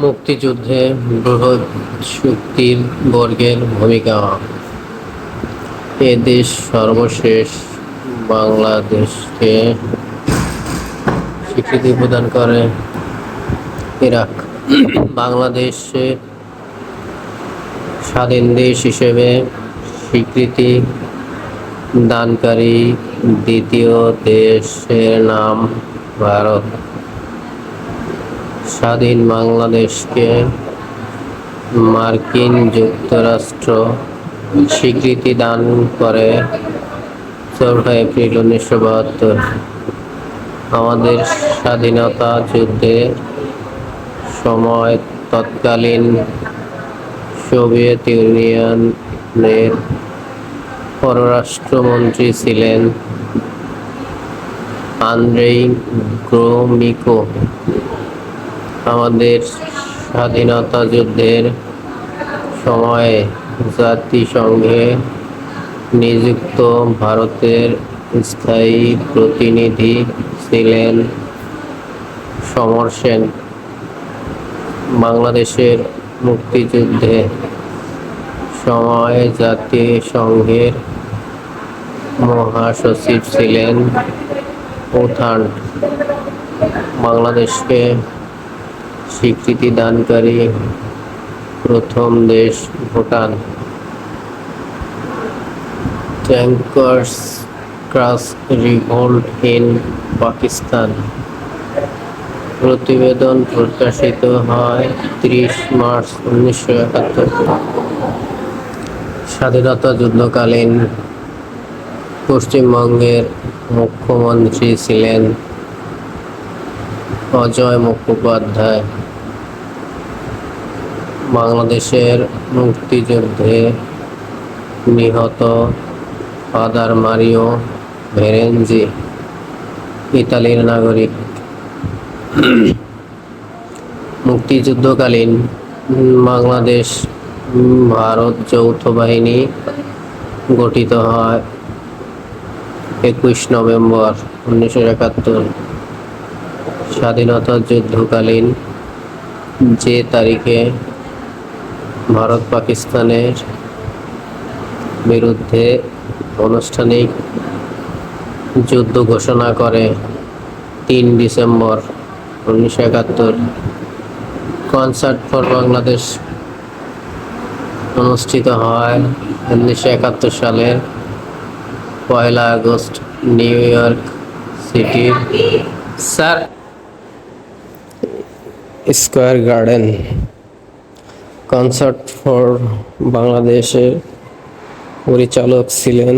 মুক্তিযুদ্ধে বৃহৎ শক্তির বর্গের ভূমিকা। এ দেশ সর্বশেষ বাংলাদেশকে স্বীকৃতি প্রদান করে। ইরাক বাংলাদেশে স্বাধীন দেশ হিসেবে স্বীকৃতি দানকারী দ্বিতীয় দেশের নাম ভারত। স্বাধীন বাংলাদেশকে মার্কিন যুক্তরাষ্ট্র স্বীকৃতি দান করে 4 এপ্রিল 1972। আমাদের স্বাধীনতা যুদ্ধের সময় তৎকালীন সোভিয়েত ইউনিয়নের পররাষ্ট্রমন্ত্রী ছিলেন আন্দ্রেই গ্রোমিকো। আমাদের স্বাধীনতা যুদ্ধের সময়ে জাতিসংঘে নিযুক্ত ভারতের স্থায়ী প্রতিনিধি ছিলেন সমর সেন। বাংলাদেশের মুক্তিযুদ্ধে সময় জাতিসংঘের মহাসচিব ছিলেন ওথান্ড। বাংলাদেশকে স্বীকৃতি দানকারী প্রথম দেশ Bhutan. Tankers crash revolt in Pakistan. প্রতিবেদন প্রকাশিত হয় 30 মার্চ 1971। স্বাধীনতা যুদ্ধকালীন পশ্চিমবঙ্গের মুখ্যমন্ত্রী ছিলেন অজয় মুখোপাধ্যায়। বাংলাদেশের মুক্তিযুদ্ধে নিহত ফাদার মারিও ভেরেনজি ইতালির নাগরিক। মুক্তিযুদ্ধকালীন বাংলাদেশ ভারত যৌথ বাহিনী গঠিত হয় 21 নভেম্বর 1971। স্বাধীনতা যুদ্ধকালীন যে তারিখে ভারত পাকিস্তানের বিরুদ্ধে আনুষ্ঠানিক যুদ্ধ ঘোষণা করে 3 ডিসেম্বর 1971। কনসার্ট ফর বাংলাদেশ অনুষ্ঠিত হয় 1971 সালের 1 আগস্ট নিউ ইয়র্ক সিটির স্কয়ার গার্ডেন। কনসার্ট ফর বাংলাদেশের পরিচালক ছিলেন